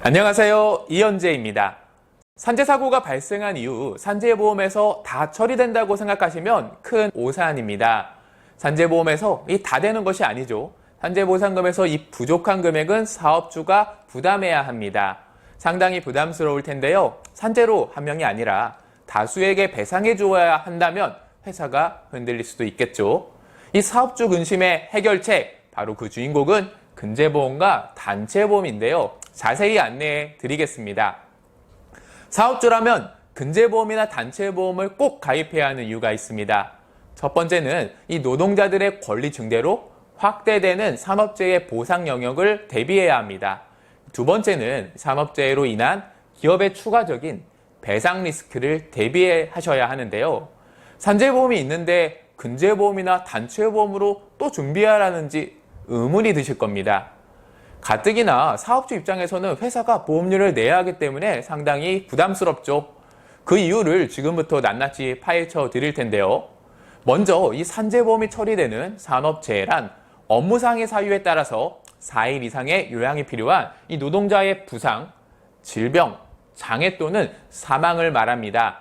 안녕하세요. 이현재입니다. 산재사고가 발생한 이후 산재보험에서 다 처리된다고 생각하시면 큰 오산입니다. 산재보험에서 이 다 되는 것이 아니죠. 산재보상금에서 이 부족한 금액은 사업주가 부담해야 합니다. 상당히 부담스러울 텐데요. 산재로 한 명이 아니라 다수에게 배상해 주어야 한다면 회사가 흔들릴 수도 있겠죠. 이 사업주 근심의 해결책, 바로 그 주인공은 근제보험과 단체보험인데요. 자세히 안내해 드리겠습니다. 사업주라면 근제보험이나 단체보험을 꼭 가입해야 하는 이유가 있습니다. 첫 번째는 이 노동자들의 권리 증대로 확대되는 산업재해 보상 영역을 대비해야 합니다. 두 번째는 산업재해로 인한 기업의 추가적인 배상 리스크를 대비하셔야 하는데요. 산재보험이 있는데 근제보험이나 단체보험으로 또 준비하라는지 의문이 드실 겁니다. 가뜩이나 사업주 입장에서는 회사가 보험료를 내야 하기 때문에 상당히 부담스럽죠. 그 이유를 지금부터 낱낱이 파헤쳐 드릴 텐데요. 먼저 이 산재보험이 처리되는 산업재해란 업무상의 사유에 따라서 4일 이상의 요양이 필요한 이 노동자의 부상, 질병, 장애 또는 사망을 말합니다.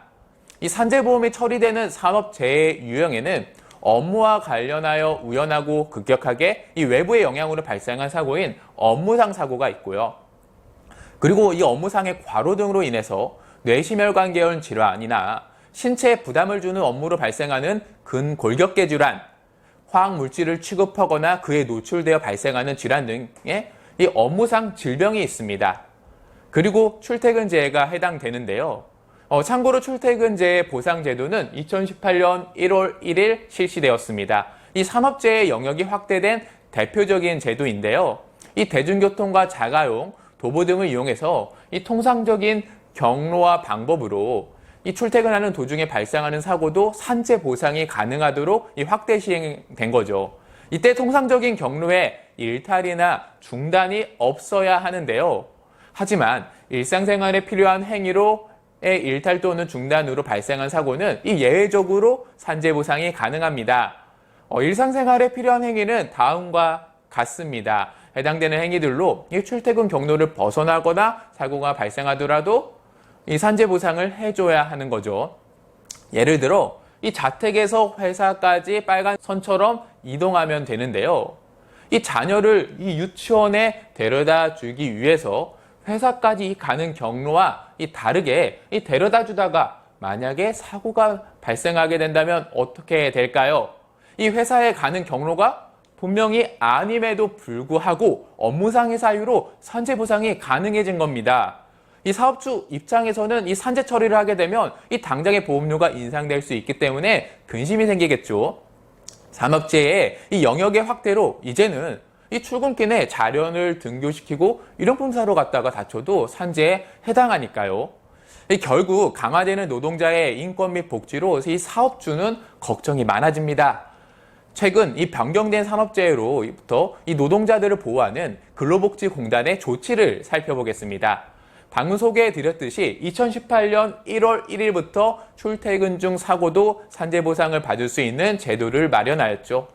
이 산재보험이 처리되는 산업재해 유형에는 업무와 관련하여 우연하고 급격하게 이 외부의 영향으로 발생한 사고인 업무상 사고가 있고요. 그리고 이 업무상의 과로 등으로 인해서 뇌심혈관 계열 질환이나 신체에 부담을 주는 업무로 발생하는 근골격계 질환, 화학물질을 취급하거나 그에 노출되어 발생하는 질환 등의 이 업무상 질병이 있습니다. 그리고 출퇴근재해가 해당되는데요. 참고로 출퇴근재해 보상제도는 2018년 1월 1일 실시되었습니다. 이 산업재해 영역이 확대된 대표적인 제도인데요. 이 대중교통과 자가용, 도보 등을 이용해서 이 통상적인 경로와 방법으로 이 출퇴근하는 도중에 발생하는 사고도 산재 보상이 가능하도록 이 확대 시행된 거죠. 이때 통상적인 경로에 일탈이나 중단이 없어야 하는데요. 하지만 일상생활에 필요한 행위로 일탈 또는 중단으로 발생한 사고는 이 예외적으로 산재 보상이 가능합니다. 일상생활에 필요한 행위는 다음과 같습니다. 해당되는 행위들로 이 출퇴근 경로를 벗어나거나 사고가 발생하더라도 이 산재 보상을 해줘야 하는 거죠. 예를 들어 이 자택에서 회사까지 빨간 선처럼 이동하면 되는데요. 이 자녀를 이 유치원에 데려다 주기 위해서 회사까지 가는 경로와 다르게 데려다 주다가 만약에 사고가 발생하게 된다면 어떻게 될까요? 이 회사에 가는 경로가 분명히 아님에도 불구하고 업무상의 사유로 산재 보상이 가능해진 겁니다. 이 사업주 입장에서는 이 산재 처리를 하게 되면 이 당장의 보험료가 인상될 수 있기 때문에 근심이 생기겠죠. 산업재해의 이 영역의 확대로 이제는 이 출근길에 자련을 등교시키고 일용품 사러 갔다가 다쳐도 산재에 해당하니까요. 결국 강화되는 노동자의 인권 및 복지로 이 사업주는 걱정이 많아집니다. 최근 이 변경된 산업재해로부터 이 노동자들을 보호하는 근로복지공단의 조치를 살펴보겠습니다. 방금 소개해드렸듯이 2018년 1월 1일부터 출퇴근 중 사고도 산재보상을 받을 수 있는 제도를 마련하였죠.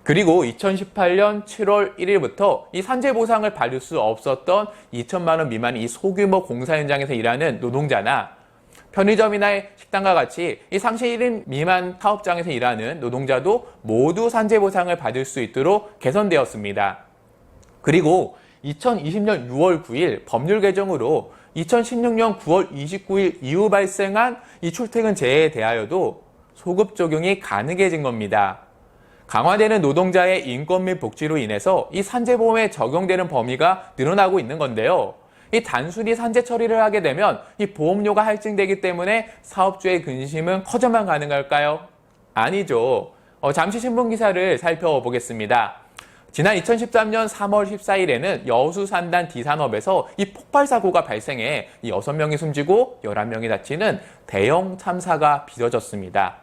그리고 2018년 7월 1일부터 이 산재보상을 받을 수 없었던 2천만 원 미만 이 소규모 공사 현장에서 일하는 노동자나 편의점이나 식당과 같이 이 상시 1인 미만 사업장에서 일하는 노동자도 모두 산재보상을 받을 수 있도록 개선되었습니다. 그리고 2020년 6월 9일 법률 개정으로 2016년 9월 29일 이후 발생한 이 출퇴근 재해에 대하여도 소급 적용이 가능해진 겁니다. 강화되는 노동자의 인권 및 복지로 인해서 이 산재보험에 적용되는 범위가 늘어나고 있는 건데요. 이 단순히 산재 처리를 하게 되면 이 보험료가 할증되기 때문에 사업주의 근심은 커져만 가능할까요? 아니죠. 잠시 신문기사를 살펴보겠습니다. 지난 2013년 3월 14일에는 여수산단 D산업에서 이 폭발사고가 발생해 6명이 숨지고 11명이 다치는 대형 참사가 빚어졌습니다.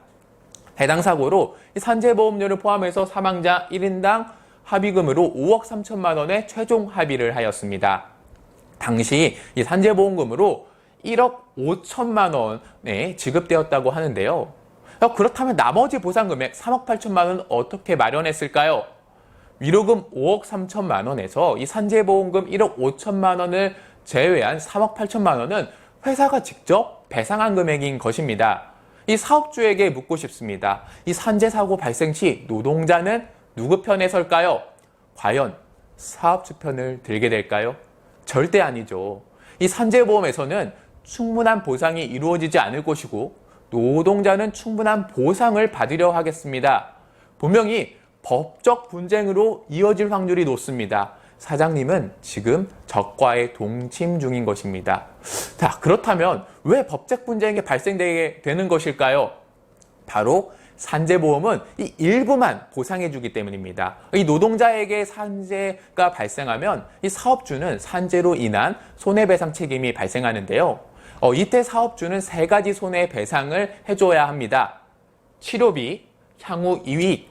해당 사고로 산재보험료를 포함해서 사망자 1인당 합의금으로 5억 3천만 원의 최종 합의를 하였습니다. 당시 이 산재보험금으로 1억 5천만 원에 지급되었다고 하는데요. 그렇다면 나머지 보상금액 3억 8천만 원은 어떻게 마련했을까요? 위로금 5억 3천만 원에서 이 산재보험금 1억 5천만 원을 제외한 3억 8천만 원은 회사가 직접 배상한 금액인 것입니다. 이 사업주에게 묻고 싶습니다. 이 산재 사고 발생 시 노동자는 누구 편에 설까요? 과연 사업주 편을 들게 될까요? 절대 아니죠. 이 산재보험에서는 충분한 보상이 이루어지지 않을 것이고 노동자는 충분한 보상을 받으려 하겠습니다. 분명히 법적 분쟁으로 이어질 확률이 높습니다. 사장님은 지금 적과에 동침 중인 것입니다. 자, 그렇다면 왜 법적 분쟁이 발생되게 되는 것일까요? 바로 산재보험은 이 일부만 보상해주기 때문입니다. 이 노동자에게 산재가 발생하면 이 사업주는 산재로 인한 손해배상 책임이 발생하는데요. 이때 사업주는 세 가지 손해배상을 해줘야 합니다. 치료비, 향후 이익,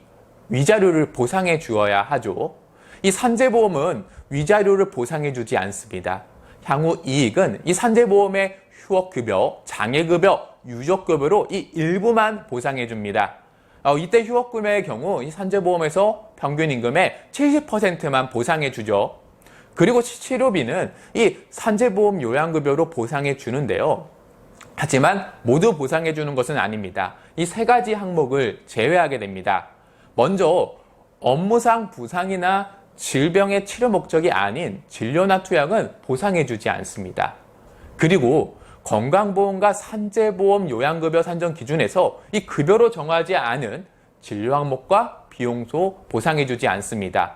위자료를 보상해 주어야 하죠. 이 산재보험은 위자료를 보상해 주지 않습니다. 향후 이익은 이 산재보험의 휴업급여, 장애급여, 유족급여로 이 일부만 보상해 줍니다. 이때 휴업금의 경우 이 산재보험에서 평균 임금의 70%만 보상해 주죠. 그리고 치료비는 이 산재보험 요양급여로 보상해 주는데요. 하지만 모두 보상해 주는 것은 아닙니다. 이 세 가지 항목을 제외하게 됩니다. 먼저 업무상 부상이나 질병의 치료 목적이 아닌 진료나 투약은 보상해 주지 않습니다. 그리고 건강보험과 산재보험 요양급여 산정 기준에서 이 급여로 정하지 않은 진료 항목과 비용소 보상해 주지 않습니다.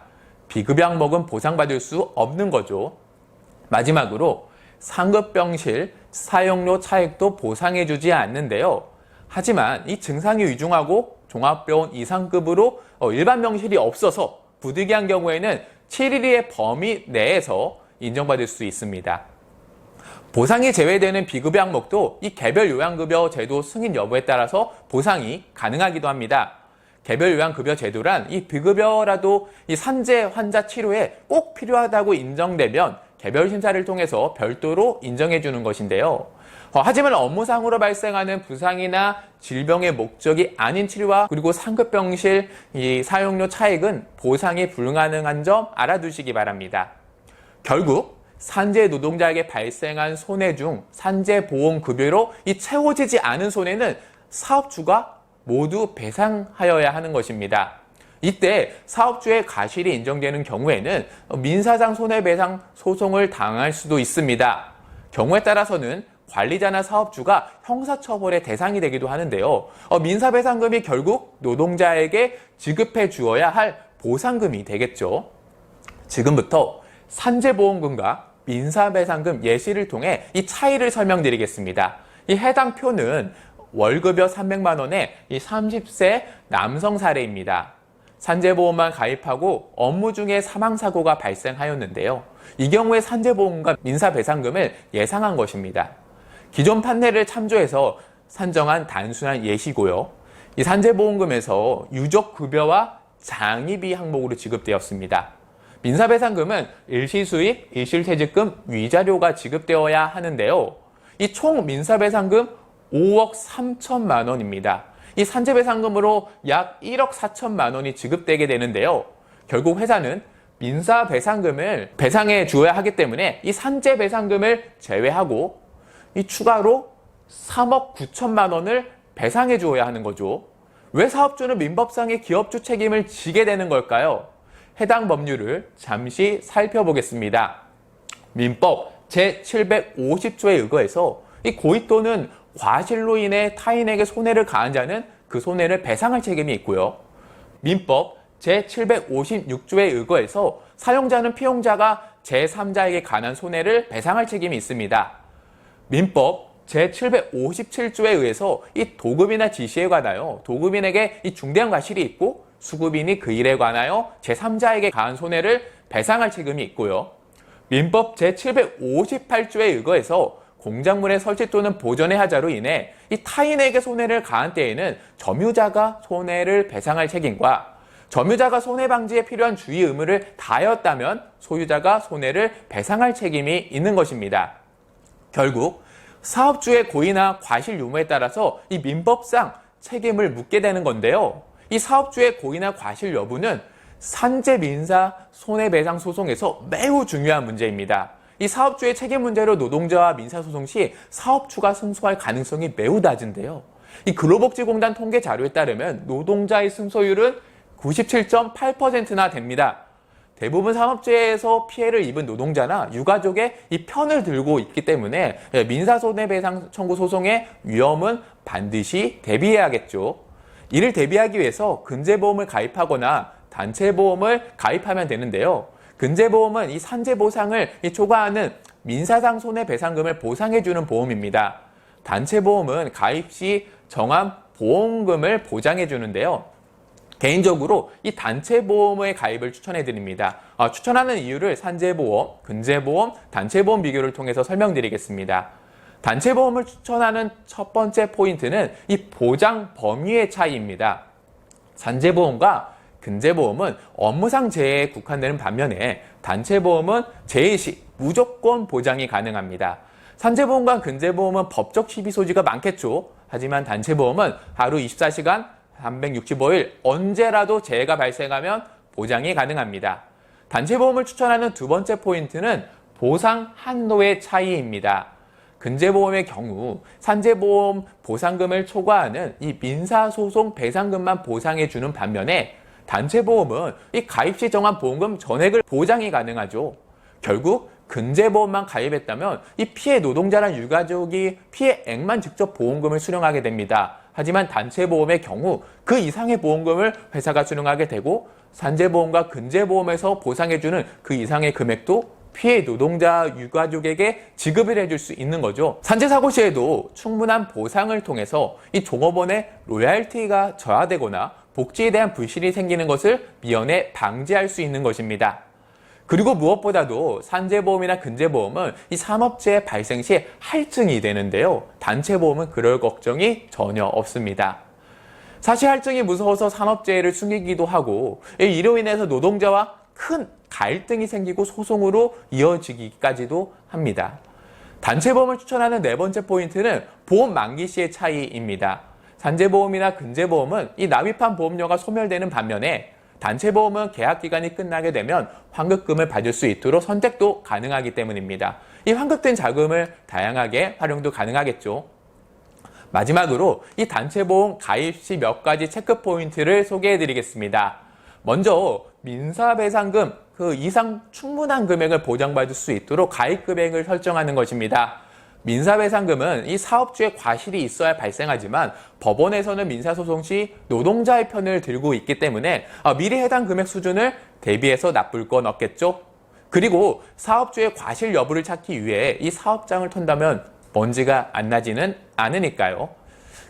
비급여 항목은 보상받을 수 없는 거죠. 마지막으로 상급병실 사용료 차액도 보상해 주지 않는데요. 하지만 이 증상이 위중하고 종합병원 이상급으로 일반 병실이 없어서 부득이한 경우에는 7일의 범위 내에서 인정받을 수 있습니다. 보상이 제외되는 비급여 항목도 이 개별 요양급여 제도 승인 여부에 따라서 보상이 가능하기도 합니다. 개별 요양급여 제도란 이 비급여라도 이 산재 환자 치료에 꼭 필요하다고 인정되면 개별 심사를 통해서 별도로 인정해 주는 것인데요. 하지만 업무상으로 발생하는 부상이나 질병의 목적이 아닌 치료와 그리고 상급병실 이 사용료 차액은 보상이 불가능한 점 알아두시기 바랍니다. 결국 산재 노동자에게 발생한 손해 중 산재보험급여로 이 채워지지 않은 손해는 사업주가 모두 배상하여야 하는 것입니다. 이때 사업주의 과실이 인정되는 경우에는 민사상 손해배상 소송을 당할 수도 있습니다. 경우에 따라서는 관리자나 사업주가 형사처벌의 대상이 되기도 하는데요. 민사배상금이 결국 노동자에게 지급해 주어야 할 보상금이 되겠죠. 지금부터 산재보험금과 민사배상금 예시를 통해 이 차이를 설명드리겠습니다. 이 해당 표는 월급여 300만 원의 이 30세 남성 사례입니다. 산재보험만 가입하고 업무 중에 사망사고가 발생하였는데요. 이 경우에 산재보험과 민사배상금을 예상한 것입니다. 기존 판례를 참조해서 산정한 단순한 예시고요. 이 산재보험금에서 유족급여와 장의비 항목으로 지급되었습니다. 민사배상금은 일시수입, 일실퇴직금, 위자료가 지급되어야 하는데요. 이 총 민사배상금 5억 3천만 원입니다. 이 산재배상금으로 약 1억 4천만 원이 지급되게 되는데요. 결국 회사는 민사배상금을 배상해 주어야 하기 때문에 이 산재배상금을 제외하고 이 추가로 3억 9천만 원을 배상해 주어야 하는 거죠. 왜 사업주는 민법상의 기업주 책임을 지게 되는 걸까요? 해당 법률을 잠시 살펴보겠습니다. 민법 제750조에 의거해서 이 고의 또는 과실로 인해 타인에게 손해를 가한 자는 그 손해를 배상할 책임이 있고요. 민법 제756조에 의거해서 사용자는 피용자가 제3자에게 관한 손해를 배상할 책임이 있습니다. 민법 제757조에 의해서 이 도급이나 지시에 관하여 도급인에게 이 중대한 과실이 있고 수급인이 그 일에 관하여 제3자에게 가한 손해를 배상할 책임이 있고요. 민법 제758조에 의거해서 공작물의 설치 또는 보존의 하자로 인해 이 타인에게 손해를 가한 때에는 점유자가 손해를 배상할 책임과 점유자가 손해 방지에 필요한 주의 의무를 다하였다면 소유자가 손해를 배상할 책임이 있는 것입니다. 결국 사업주의 고의나 과실 유무에 따라서 이 민법상 책임을 묻게 되는 건데요. 이 사업주의 고의나 과실 여부는 산재 민사 손해배상 소송에서 매우 중요한 문제입니다. 이 사업주의 책임 문제로 노동자와 민사소송 시 사업주가 승소할 가능성이 매우 낮은데요. 이 근로복지공단 통계 자료에 따르면 노동자의 승소율은 97.8%나 됩니다. 대부분 산업재해에서 피해를 입은 노동자나 유가족의 이 편을 들고 있기 때문에 민사손해배상 청구 소송의 위험은 반드시 대비해야겠죠. 이를 대비하기 위해서 근제보험을 가입하거나 단체보험을 가입하면 되는데요. 근제보험은 이 산재보상을 초과하는 민사상 손해배상금을 보상해주는 보험입니다. 단체보험은 가입 시 정한 보험금을 보장해주는데요. 개인적으로 이 단체보험의 가입을 추천해드립니다. 추천하는 이유를 산재보험, 근제보험, 단체보험 비교를 통해서 설명드리겠습니다. 단체보험을 추천하는 첫 번째 포인트는 이 보장 범위의 차이입니다. 산재보험과 근제보험은 업무상 재해에 국한되는 반면에 단체보험은 재해 시 무조건 보장이 가능합니다. 산재보험과 근제보험은 법적 시비 소지가 많겠죠. 하지만 단체보험은 하루 24시간 365일 언제라도 재해가 발생하면 보장이 가능합니다. 단체보험을 추천하는 두 번째 포인트는 보상 한도의 차이입니다. 근제보험의 경우 산재보험 보상금을 초과하는 이 민사소송 배상금만 보상해주는 반면에 단체보험은 이 가입 시 정한 보험금 전액을 보장이 가능하죠. 결국 근제보험만 가입했다면 이 피해 노동자나 유가족이 피해액만 직접 보험금을 수령하게 됩니다. 하지만 단체보험의 경우 그 이상의 보험금을 회사가 수령하게 되고 산재보험과 근제보험에서 보상해주는 그 이상의 금액도 피해 노동자 유가족에게 지급을 해줄 수 있는 거죠. 산재사고 시에도 충분한 보상을 통해서 이 종업원의 로얄티가 저하되거나 복지에 대한 불실이 생기는 것을 미연에 방지할 수 있는 것입니다. 그리고 무엇보다도 산재보험이나 근제보험은 이 산업재해 발생 시 할증이 되는데요. 단체보험은 그럴 걱정이 전혀 없습니다. 사실 할증이 무서워서 산업재해를 숨기기도 하고 이로 인해서 노동자와 큰 갈등이 생기고 소송으로 이어지기까지도 합니다. 단체보험을 추천하는 네 번째 포인트는 보험 만기 시의 차이입니다. 산재보험이나 근제보험은 이 납입한 보험료가 소멸되는 반면에 단체보험은 계약기간이 끝나게 되면 환급금을 받을 수 있도록 선택도 가능하기 때문입니다. 이 환급된 자금을 다양하게 활용도 가능하겠죠. 마지막으로 이 단체보험 가입 시 몇 가지 체크 포인트를 소개해 드리겠습니다. 먼저 민사배상금 그 이상 충분한 금액을 보장받을 수 있도록 가입 금액을 설정하는 것입니다. 민사배상금은 이 사업주의 과실이 있어야 발생하지만 법원에서는 민사소송 시 노동자의 편을 들고 있기 때문에 미리 해당 금액 수준을 대비해서 납부할 건 없겠죠. 그리고 사업주의 과실 여부를 찾기 위해 이 사업장을 턴다면 먼지가 안 나지는 않으니까요.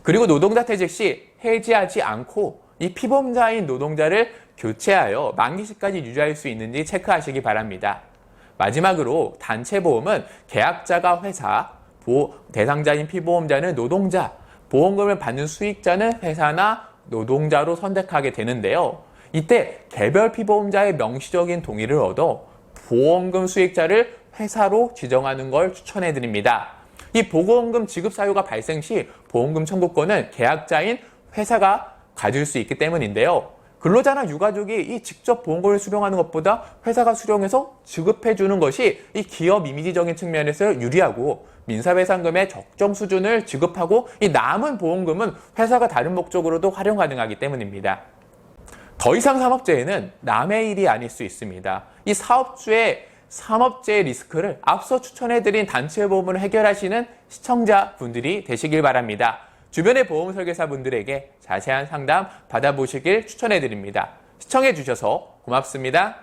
그리고 노동자 퇴직 시 해지하지 않고 이 피보험자인 노동자를 교체하여 만기시까지 유지할 수 있는지 체크하시기 바랍니다. 마지막으로 단체보험은 계약자가 회사, 대상자인 피보험자는 노동자, 보험금을 받는 수익자는 회사나 노동자로 선택하게 되는데요. 이때 개별 피보험자의 명시적인 동의를 얻어 보험금 수익자를 회사로 지정하는 걸 추천해 드립니다. 이 보험금 지급 사유가 발생 시 보험금 청구권은 계약자인 회사가 가질 수 있기 때문인데요. 근로자나 유가족이 이 직접 보험금을 수령하는 것보다 회사가 수령해서 지급해 주는 것이 이 기업 이미지적인 측면에서 유리하고 민사배상금의 적정 수준을 지급하고 이 남은 보험금은 회사가 다른 목적으로도 활용 가능하기 때문입니다. 더 이상 산업재해는 남의 일이 아닐 수 있습니다. 이 사업주의 산업재해 리스크를 앞서 추천해드린 단체보험을 해결하시는 시청자분들이 되시길 바랍니다. 주변의 보험 설계사분들에게 자세한 상담 받아보시길 추천해드립니다. 시청해주셔서 고맙습니다.